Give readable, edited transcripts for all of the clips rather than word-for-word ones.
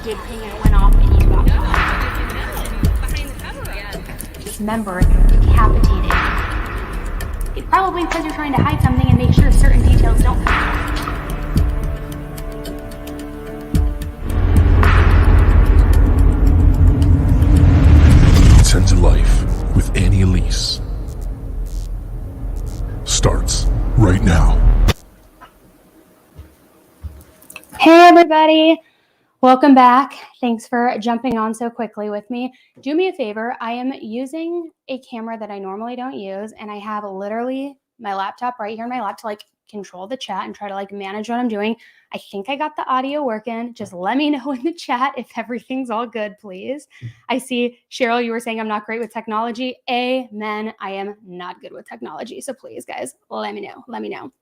did ping and it went off and you got caught. Dismembered, decapitated. It's probably because you're trying to hide something and make sure certain details don't come out. Tend to Life with Elise starts right now. Hey everybody, welcome back. Thanks for jumping on so quickly with me. Do me a favor, I am using a camera that I normally don't use, and I have literally my laptop right here in my lap to control the chat and try to manage what I'm doing. I think I got the audio working. Just let me know in the chat if everything's all good, please. I see, Cheryl, you were saying I'm not great with technology. Amen. I am not good with technology. So please, guys, let me know.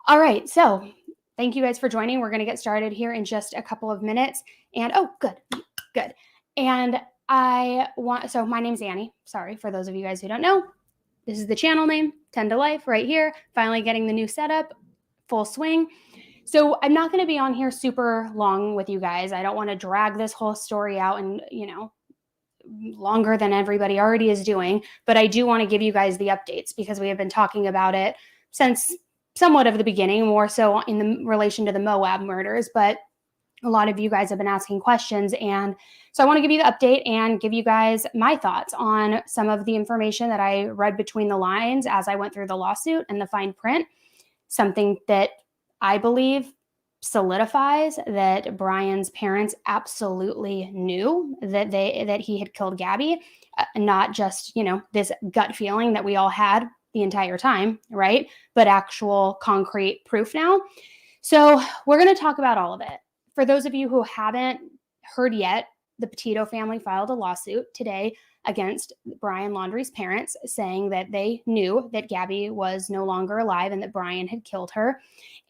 All right. So thank you guys for joining. We're going to get started here in just a couple of minutes. And good. And so my name's Annie. Sorry for those of you guys who don't know. This is the channel name, Tend to Life, right here. Finally getting the new setup, full swing. So I'm not going to be on here super long with you guys. I don't want to drag this whole story out and, longer than everybody already is doing. But I do want to give you guys the updates because we have been talking about it since somewhat of the beginning, more so in the relation to the Moab murders. But a lot of you guys have been asking questions. And so I want to give you the update and give you guys my thoughts on some of the information that I read between the lines as I went through the lawsuit and the fine print. Something that I believe solidifies that Brian's parents absolutely knew that he had killed Gabby, not just, this gut feeling that we all had the entire time, right? But actual concrete proof now. So we're going to talk about all of it. For those of you who haven't heard yet, the Petito family filed a lawsuit today against Brian Laundries' parents, saying that they knew that Gabby was no longer alive and that Brian had killed her.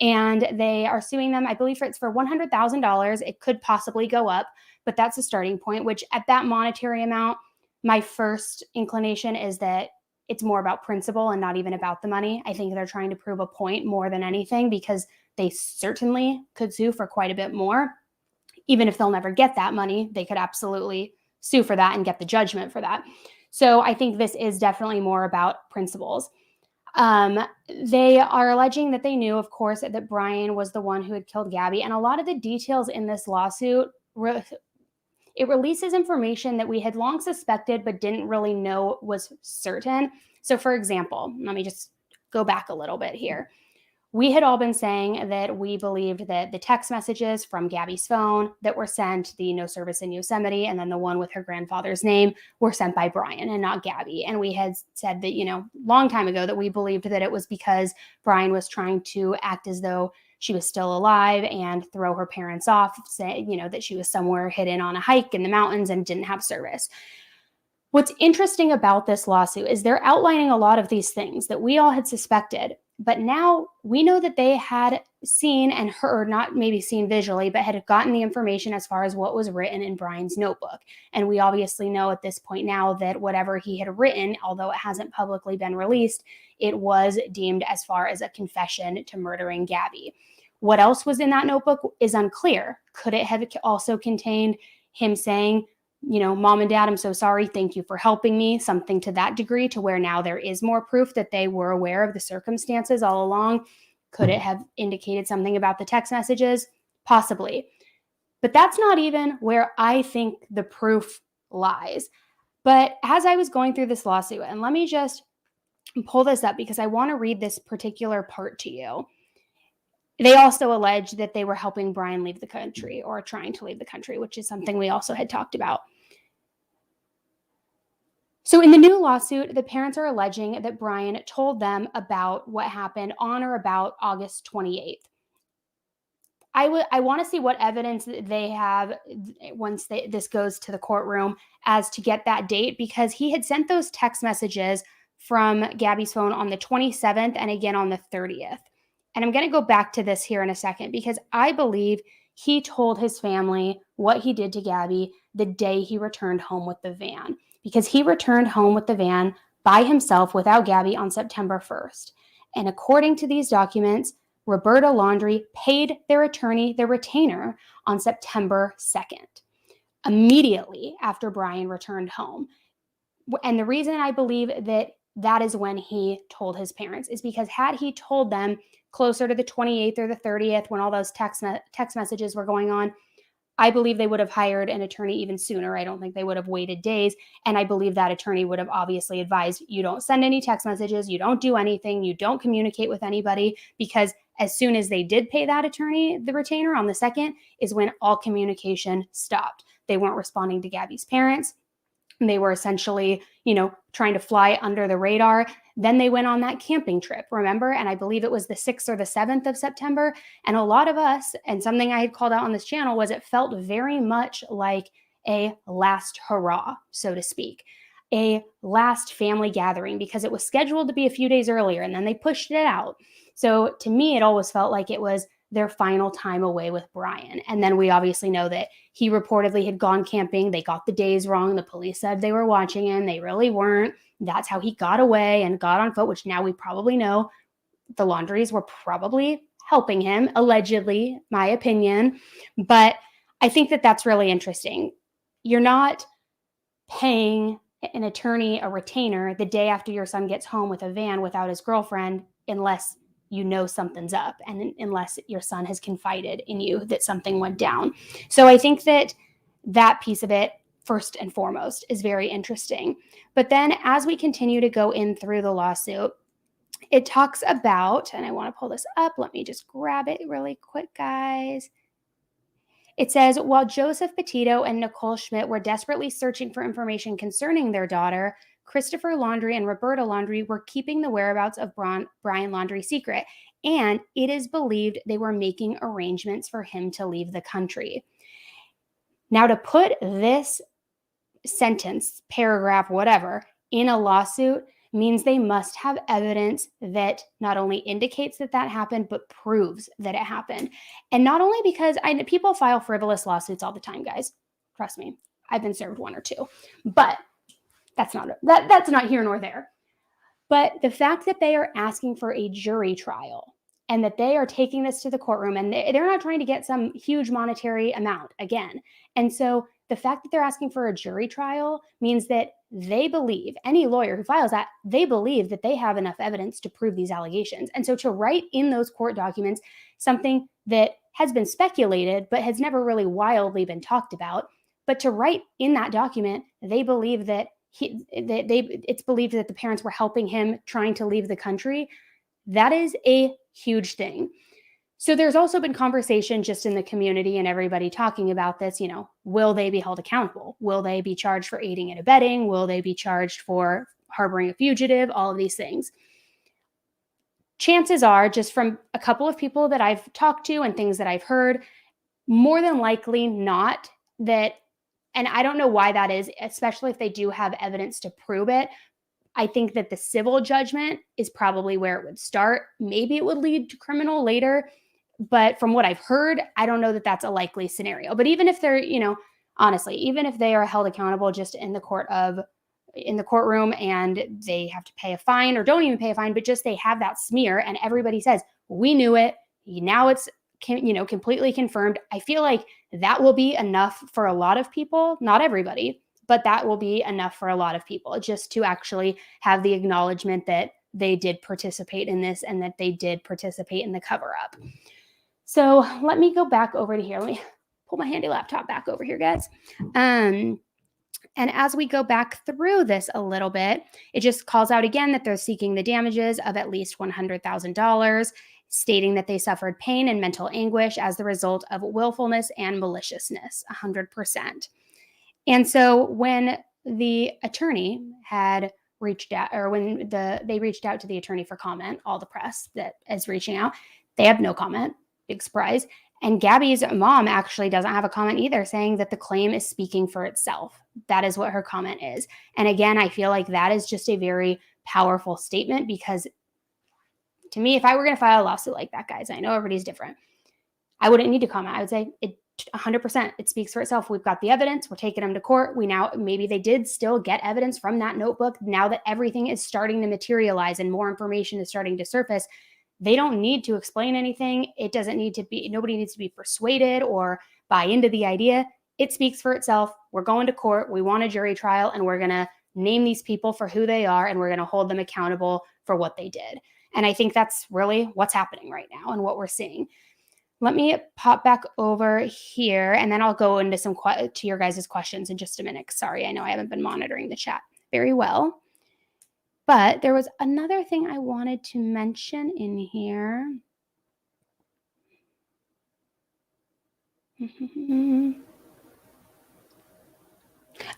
And they are suing them, I believe it's for $100,000. It could possibly go up, but that's a starting point, which at that monetary amount, my first inclination is that it's more about principle and not even about the money. I think they're trying to prove a point more than anything because they certainly could sue for quite a bit more. Even if they'll never get that money, they could absolutely sue for that and get the judgment for that. So I think this is definitely more about principles. They are alleging that they knew, of course, that Brian was the one who had killed Gabby. And a lot of the details in this lawsuit, it releases information that we had long suspected but didn't really know was certain. So for example, let me just go back a little bit here. We had all been saying that we believed that the text messages from Gabby's phone that were sent, the no service in Yosemite, and then the one with her grandfather's name were sent by Brian and not Gabby. And we had said that, long time ago that we believed that it was because Brian was trying to act as though she was still alive and throw her parents off, say, that she was somewhere hidden on a hike in the mountains and didn't have service. What's interesting about this lawsuit is they're outlining a lot of these things that we all had suspected. But now we know that they had seen and heard, not maybe seen visually, but had gotten the information as far as what was written in Brian's notebook. And we obviously know at this point now that whatever he had written, although it hasn't publicly been released, it was deemed as far as a confession to murdering Gabby. What else was in that notebook is unclear. Could it have also contained him saying, Mom and Dad, I'm so sorry. Thank you for helping me. Something to that degree, to where now there is more proof that they were aware of the circumstances all along. Could it have indicated something about the text messages? Possibly. But that's not even where I think the proof lies. But as I was going through this lawsuit, and let me just pull this up because I want to read this particular part to you. They also allege that they were helping Brian leave the country or trying to leave the country, which is something we also had talked about. So in the new lawsuit, the parents are alleging that Brian told them about what happened on or about August 28th. I want to see what evidence they have once this goes to the courtroom as to get that date, because he had sent those text messages from Gabby's phone on the 27th and again on the 30th. And I'm going to go back to this here in a second because I believe he told his family what he did to Gabby the day he returned home with the van, because he returned home with the van by himself without Gabby on September 1st. And according to these documents, Roberta Laundrie paid their attorney the retainer on September 2nd, immediately after Brian returned home. And the reason I believe that is when he told his parents is because had he told them closer to the 28th or the 30th, when all those text messages were going on, I believe they would have hired an attorney even sooner. I don't think they would have waited days. And I believe that attorney would have obviously advised, you don't send any text messages, you don't do anything, you don't communicate with anybody, because as soon as they did pay that attorney the retainer on the 2nd is when all communication stopped. They weren't responding to Gabby's parents. They were essentially, trying to fly under the radar. Then they went on that camping trip, remember? And I believe it was the 6th or the 7th of September. And a lot of us, and something I had called out on this channel, was it felt very much like a last hurrah, so to speak, a last family gathering, because it was scheduled to be a few days earlier and then they pushed it out. So to me, it always felt like it was their final time away with Brian. And then we obviously know that he reportedly had gone camping. They got the days wrong. The police said they were watching him. They really weren't. That's how he got away and got on foot, which now we probably know the Laundries were probably helping him, allegedly, my opinion. But I think that that's really interesting. You're not paying an attorney a retainer the day after your son gets home with a van without his girlfriend unless you know something's up and unless your son has confided in you that something went down. So I think that piece of it, first and foremost, is very interesting. But then as we continue to go in through the lawsuit, it talks about, and I want to pull this up, let me just grab it really quick, guys. It says, while Joseph Petito and Nicole Schmidt were desperately searching for information concerning their daughter, Christopher Laundrie and Roberta Laundrie were keeping the whereabouts of Brian Laundrie secret, and it is believed they were making arrangements for him to leave the country. Now, to put this sentence, paragraph, whatever, in a lawsuit means they must have evidence that not only indicates that happened, but proves that it happened. And not only because people file frivolous lawsuits all the time, guys. Trust me, I've been served one or two, but that's not here nor there. But the fact that they are asking for a jury trial and that they are taking this to the courtroom and they're not trying to get some huge monetary amount again. And so the fact that they're asking for a jury trial means that they believe, any lawyer who files that, they believe that they have enough evidence to prove these allegations. And so to write in those court documents something that has been speculated but has never really wildly been talked about, but to write in that document, they believe that it's believed that the parents were helping him trying to leave the country. That is a huge thing. So there's also been conversation just in the community and everybody talking about this, will they be held accountable? Will they be charged for aiding and abetting? Will they be charged for harboring a fugitive? All of these things. Chances are, just from a couple of people that I've talked to and things that I've heard, more than likely not that. And I don't know why that is, especially if they do have evidence to prove it. I think that the civil judgment is probably where it would start. Maybe it would lead to criminal later. But from what I've heard, I don't know that that's a likely scenario. But even if they're, honestly, even if they are held accountable just in the courtroom and they have to pay a fine or don't even pay a fine, but just they have that smear and everybody says, we knew it. Now it's completely confirmed. I feel like that will be enough for a lot of people, not everybody, but that will be enough for a lot of people just to actually have the acknowledgement that they did participate in this and that they did participate in the cover up. So let me go back over to here. Let me pull my handy laptop back over here, guys. And as we go back through this a little bit, it just calls out again that they're seeking the damages of at least $100,000, stating that they suffered pain and mental anguish as the result of willfulness and maliciousness, 100%. And so when the attorney had reached out, or when they reached out to the attorney for comment, all the press that is reaching out, they have no comment. Big surprise. And Gabby's mom actually doesn't have a comment either, saying that the claim is speaking for itself. That is what her comment is. And again, I feel like that is just a very powerful statement because to me, if I were going to file a lawsuit like that, guys, I know everybody's different. I wouldn't need to comment. I would say it 100%. It speaks for itself. We've got the evidence. We're taking them to court. Maybe they did still get evidence from that notebook. Now that everything is starting to materialize and more information is starting to surface, They don't need to explain anything. It doesn't need to be, nobody needs to be persuaded or buy into the idea. It speaks for itself. We're going to court. We want a jury trial, and we're going to name these people for who they are, and we're going to hold them accountable for what they did. And I think that's really what's happening right now and what we're seeing. Let me pop back over here, and then I'll go into to your guys' questions in just a minute. Sorry, I know I haven't been monitoring the chat very well. But there was another thing I wanted to mention in here.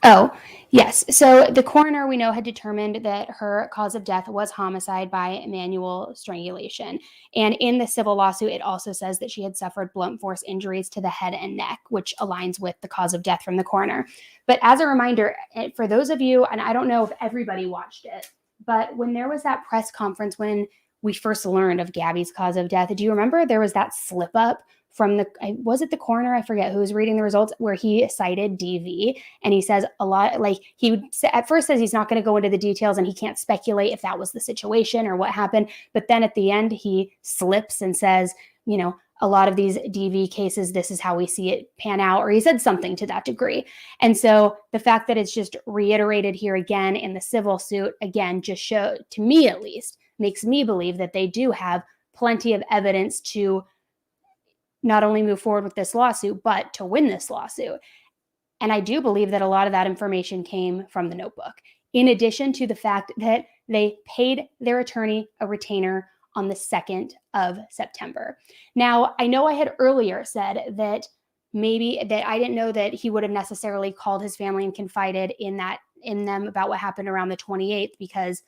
Oh, yes. So the coroner, we know, had determined that her cause of death was homicide by manual strangulation. And in the civil lawsuit, it also says that she had suffered blunt force injuries to the head and neck, which aligns with the cause of death from the coroner. But as a reminder, for those of you, and I don't know if everybody watched it, but when there was that press conference when we first learned of Gabby's cause of death, do you remember there was that slip up from was it the coroner? I forget who was reading the results, where he cited DV, and he says a lot, like he at first says he's not going to go into the details and he can't speculate if that was the situation or what happened. But then at the end, he slips and says, you know, a lot of these DV cases, this is how we see it pan out, or he said something to that degree. And so the fact that it's just reiterated here again in the civil suit, again, just show, to me at least, makes me believe that they do have plenty of evidence to not only move forward with this lawsuit, but to win this lawsuit. And I do believe that a lot of that information came from the notebook, in addition to the fact that they paid their attorney a retainer on the 2nd of September. Now, I know I had earlier said that maybe that I didn't know that he would have necessarily called his family and confided in them about what happened around the 28th, because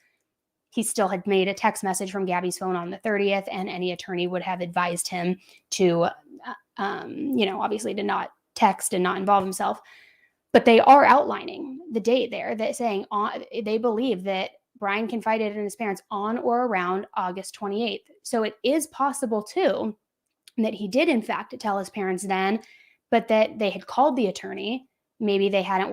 he still had made a text message from Gabby's phone on the 30th, and any attorney would have advised him to, obviously to not text and not involve himself. But they are outlining the date there, that saying they believe that Brian confided in his parents on or around August 28th. So it is possible, too, that he did, in fact, tell his parents then, but that they had called the attorney. Maybe they hadn't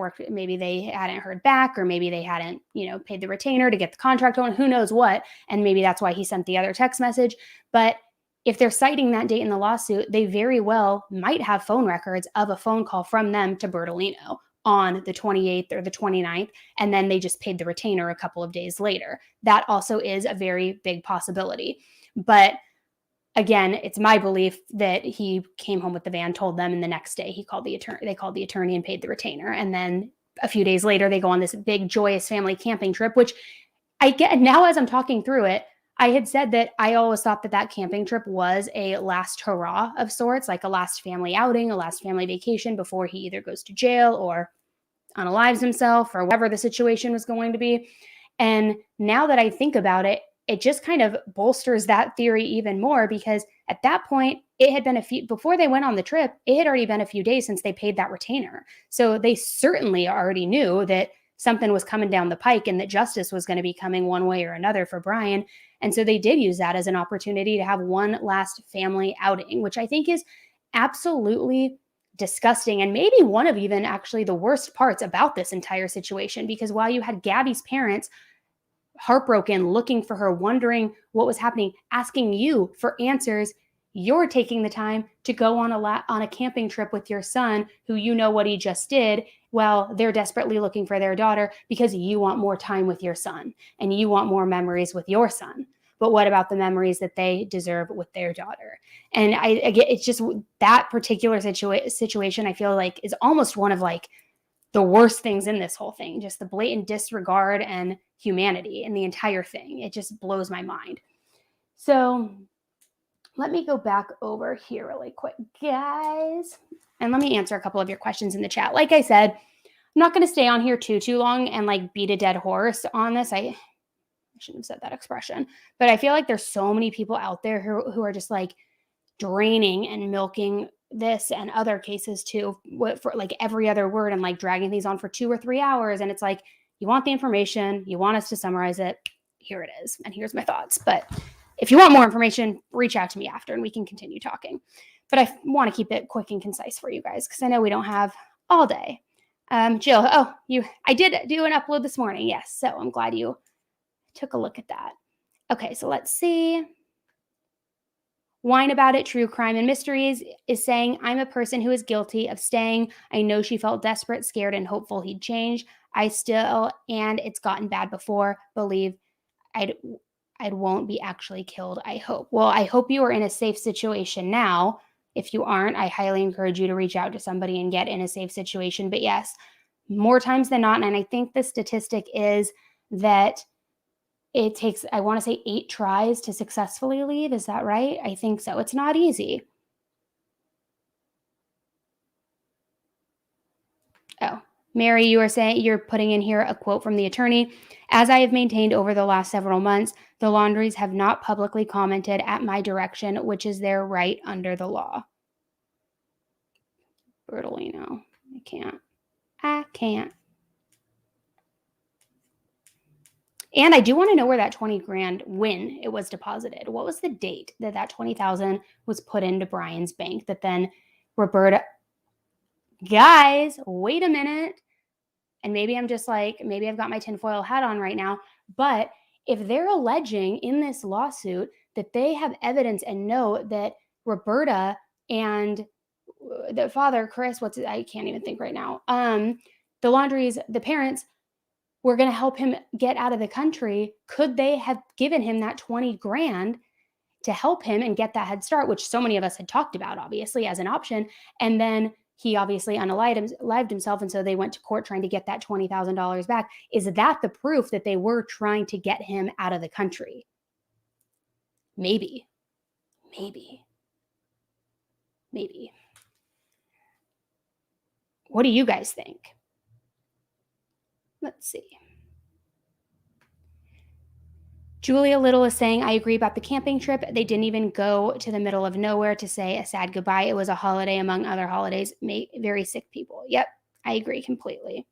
heard back, or maybe they hadn't, paid the retainer to get the contract on, who knows what. And maybe that's why he sent the other text message. But if they're citing that date in the lawsuit, they very well might have phone records of a phone call from them to Bertolino on the 28th or the 29th, and then they just paid the retainer a couple of days later. That also is a very big possibility. But again, it's my belief that he came home with the van, told them, and the next day they called the attorney and paid the retainer. And then a few days later, they go on this big, joyous family camping trip, which I get now as I'm talking through it. I had said that I always thought that camping trip was a last hurrah of sorts, like a last family outing, a last family vacation before he either goes to jail or unalives himself or whatever the situation was going to be. And now that I think about it, it just kind of bolsters that theory even more, because at that point, it had been before they went on the trip, it had already been a few days since they paid that retainer. So they certainly already knew that something was coming down the pike and that justice was going to be coming one way or another for Brian. And so they did use that as an opportunity to have one last family outing, which I think is absolutely disgusting, and maybe one of even actually the worst parts about this entire situation, because while you had Gabby's parents heartbroken, looking for her, wondering what was happening, asking you for answers, you're taking the time to go on a camping trip with your son, who you know what he just did, while they're desperately looking for their daughter because you want more time with your son and you want more memories with your son. But what about the memories that they deserve with their daughter? And I get, it's just that particular situation, I feel like, is almost one of like the worst things in this whole thing, just the blatant disregard and humanity in the entire thing. It just blows my mind. So let me go back over here really quick, guys, and let me answer a couple of your questions in the chat. Like I said, I'm not going to stay on here too long and like beat a dead horse on this. I shouldn't have said that expression, but I feel like there's so many people out there who are just like draining and milking this and other cases too, for like every other word, and like dragging these on for 2 or 3 hours. And it's like, you want the information, you want us to summarize it, here it is, and here's my thoughts. But if you want more information, reach out to me after and we can continue talking. But I want to keep it quick and concise for you guys, because I know we don't have all day. Jill, I did do an upload this morning. Yes. So I'm glad you took a look at that. Okay. So let's see. Whine About It, True Crime and Mysteries is saying, I'm a person who is guilty of staying. I know she felt desperate, scared, and hopeful he'd change. I still, and it's gotten bad before, believe I'd won't be actually killed, I hope. Well, I hope you are in a safe situation now. If you aren't, I highly encourage you to reach out to somebody and get in a safe situation. But yes, more times than not, and I think the statistic is that it takes, I want to say 8 tries to successfully leave. Is that right? I think so. It's not easy. Oh, Mary, you are saying, you're putting in here a quote from the attorney. As I have maintained over the last several months, the Laundries have not publicly commented at my direction, which is their right under the law. Brutally, no. I can't. And I do want to know where that 20 grand, when it was deposited. What was the date that that 20,000 was put into Brian's bank that then Roberta, guys, wait a minute. And maybe I'm just like, maybe I've got my tinfoil hat on right now. But if they're alleging in this lawsuit that they have evidence and know that Roberta and the father, Chris, I can't even think right now. The Laundries, the parents were going to help him get out of the country. Could they have given him that 20 grand to help him and get that head start, which so many of us had talked about, obviously, as an option. And then he obviously unalived himself. And so they went to court trying to get that $20,000 back. Is that the proof that they were trying to get him out of the country? Maybe. What do you guys think? Let's see. Julia Little is saying, I agree about the camping trip. They didn't even go to the middle of nowhere to say a sad goodbye. It was a holiday among other holidays. Very sick people. Yep, I agree completely.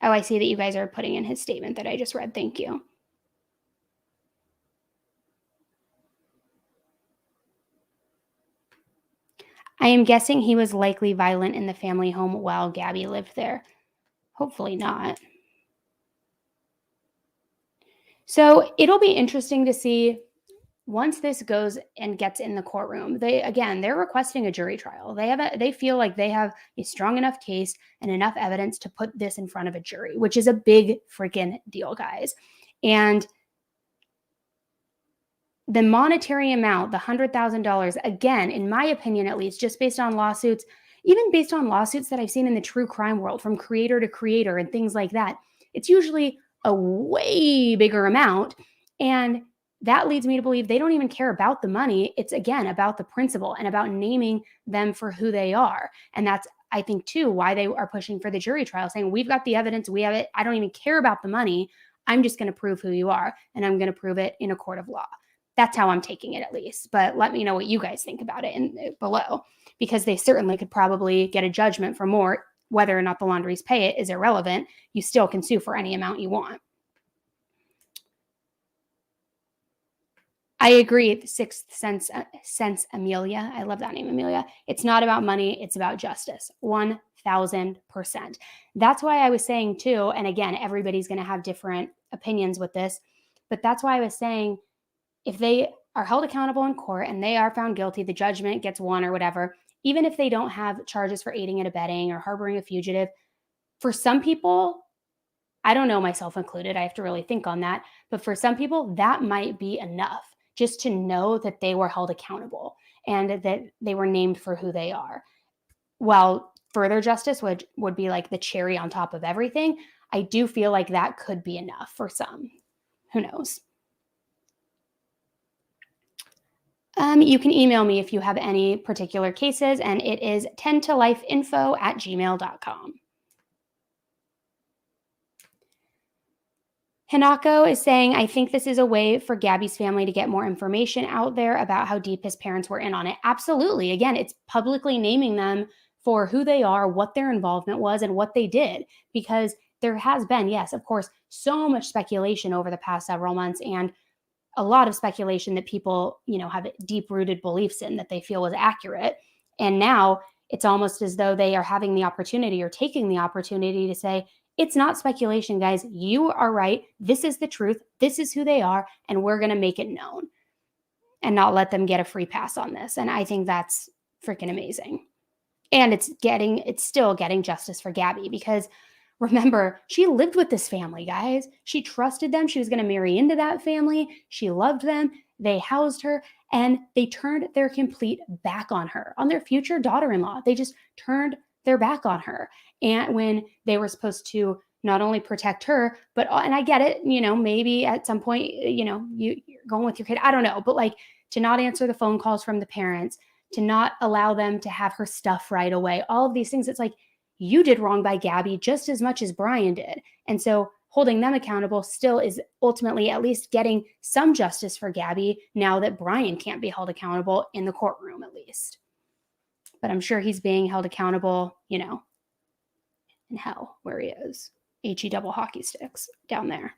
Oh, I see that you guys are putting in his statement that I just read. Thank you. I am guessing he was likely violent in the family home while Gabby lived there. Hopefully not. So it'll be interesting to see once this goes and gets in the courtroom. They're requesting a jury trial. They feel like they have a strong enough case and enough evidence to put this in front of a jury, which is a big freaking deal, guys. And the monetary amount, the $100,000, again, in my opinion, at least, just based on lawsuits, even based on lawsuits that I've seen in the true crime world from creator to creator and things like that, it's usually a way bigger amount. And that leads me to believe they don't even care about the money. It's, again, about the principle and about naming them for who they are. And that's, I think, too, why they are pushing for the jury trial, saying, we've got the evidence, we have it. I don't even care about the money. I'm just going to prove who you are, and I'm going to prove it in a court of law. That's how I'm taking it, at least. But let me know what you guys think about it below, because they certainly could probably get a judgment for more. Whether or not the Laundries pay it is irrelevant. You still can sue for any amount you want. I agree. The Sixth Sense, Amelia. I love that name, Amelia. It's not about money. It's about justice. 1,000%. That's why I was saying too, and again, everybody's going to have different opinions with this, but that's why I was saying, if they are held accountable in court and they are found guilty, the judgment gets won or whatever, even if they don't have charges for aiding and abetting or harboring a fugitive, for some people, I don't know, myself included, I have to really think on that, but for some people, that might be enough just to know that they were held accountable and that they were named for who they are. While further justice would be like the cherry on top of everything, I do feel like that could be enough for some. Who knows? You can email me if you have any particular cases, and it is 10tolifeinfo@gmail.com. Hinako is saying, I think this is a way for Gabby's family to get more information out there about how deep his parents were in on it. Absolutely. Again, it's publicly naming them for who they are, what their involvement was, and what they did. Because there has been, yes, of course, so much speculation over the past several months, and a lot of speculation that people, have deep-rooted beliefs in that they feel was accurate. And now it's almost as though they are having the opportunity or taking the opportunity to say, It's not speculation, guys. You are right. This is the truth. This is who they are, and we're going to make it known and not let them get a free pass on this. And I think that's freaking amazing. And it's still getting justice for Gabby, because remember, she lived with this family, guys. She trusted them. She was going to marry into that family. She loved them. They housed her, and they turned their complete back on her, on their future daughter-in-law. They just turned their back on her. And when they were supposed to not only protect her, but, and I get it, maybe at some point, you're going with your kid. I don't know. But like, to not answer the phone calls from the parents, to not allow them to have her stuff right away, all of these things, it's like, you did wrong by Gabby just as much as Brian did. And so holding them accountable still is ultimately at least getting some justice for Gabby, now that Brian can't be held accountable in the courtroom, at least. But I'm sure he's being held accountable, in hell, where he is. HE double hockey sticks down there.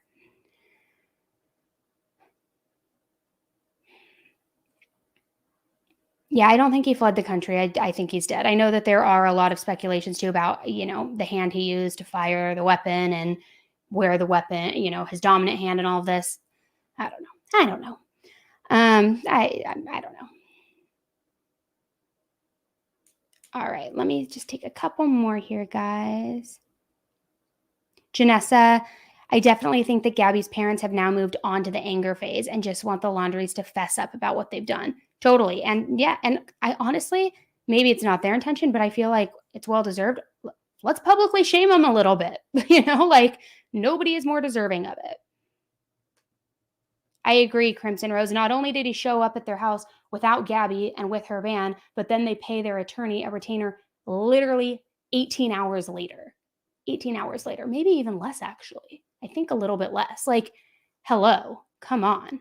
Yeah, I don't think he fled the country. I think he's dead. I know that there are a lot of speculations too about, the hand he used to fire the weapon and where the weapon, his dominant hand and all of this. I don't know. I don't know. All right, let me just take a couple more here, guys. Janessa, I definitely think that Gabby's parents have now moved on to the anger phase and just want the Laundries to fess up about what they've done. Totally. And yeah, and I honestly, maybe it's not their intention, but I feel like it's well-deserved. Let's publicly shame them a little bit. Like, nobody is more deserving of it. I agree, Crimson Rose. Not only did he show up at their house without Gabby and with her van, but then they pay their attorney a retainer literally 18 hours later. 18 hours later, maybe even less, actually. I think a little bit less. Like, hello, come on.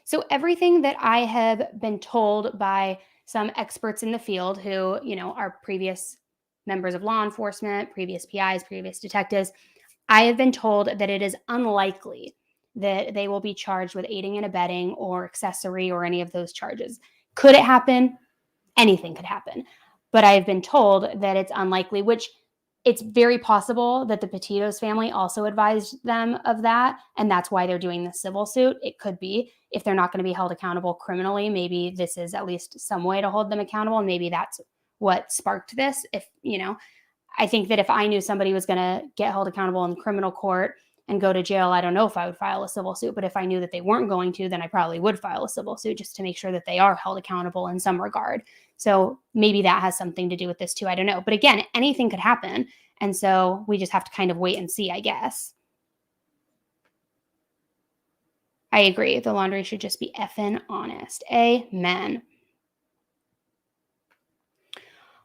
So everything that I have been told by some experts in the field who, are previous members of law enforcement, previous PIs, previous detectives, I have been told that it is unlikely that they will be charged with aiding and abetting or accessory or any of those charges. Could it happen? Anything could happen. But I've been told that it's unlikely, which it's very possible that the Petito's family also advised them of that, and that's why they're doing the civil suit. It could be, if they're not going to be held accountable criminally, maybe this is at least some way to hold them accountable, and maybe that's what sparked this. I think that if I knew somebody was going to get held accountable in criminal court and go to jail, I don't know if I would file a civil suit. But if I knew that they weren't going to, then I probably would file a civil suit just to make sure that they are held accountable in some regard. So maybe that has something to do with this too. I don't know. But again, anything could happen. And so we just have to kind of wait and see, I guess. I agree. The Laundry should just be effing honest. Amen.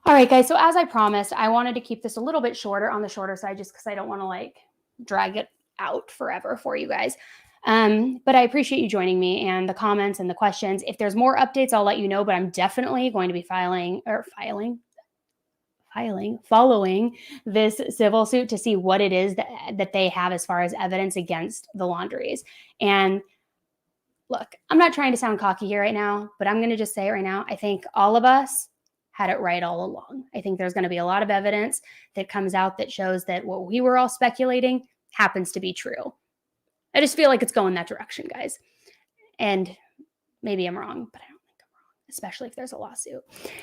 All right, guys. So as I promised, I wanted to keep this a little bit shorter, on the shorter side, just because I don't want to drag it out forever for you guys. But I appreciate you joining me and the comments and the questions. If there's more updates, I'll let you know, but I'm definitely going to be following this civil suit to see what it is that they have as far as evidence against the Laundries. And look, I'm not trying to sound cocky here right now, but I'm going to just say it right now. I think all of us had it right all along. I think there's going to be a lot of evidence that comes out that shows that what we were all speculating happens to be true. I just feel like it's going that direction, guys. And maybe I'm wrong, but I don't think I'm wrong, especially if there's a lawsuit.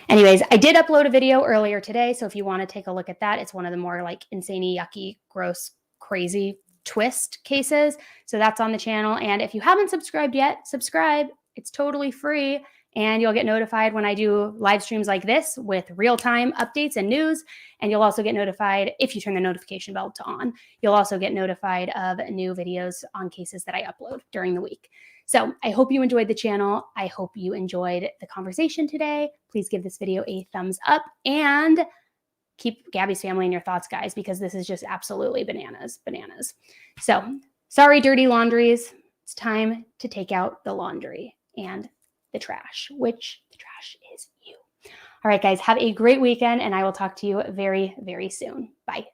Anyways, I did upload a video earlier today, so if you want to take a look at that, it's one of the more insane, yucky, gross, crazy twist cases. So that's on the channel. And if you haven't subscribed yet, subscribe. It's totally free. And you'll get notified when I do live streams like this with real-time updates and news. And you'll also get notified, if you turn the notification bell to on, you'll also get notified of new videos on cases that I upload during the week. So I hope you enjoyed the channel. I hope you enjoyed the conversation today. Please give this video a thumbs up and keep Gabby's family in your thoughts, guys, because this is just absolutely bananas. So sorry, dirty Laundries. It's time to take out the laundry and the trash, which the trash is you. All right, guys, have a great weekend, and I will talk to you very, very soon. Bye.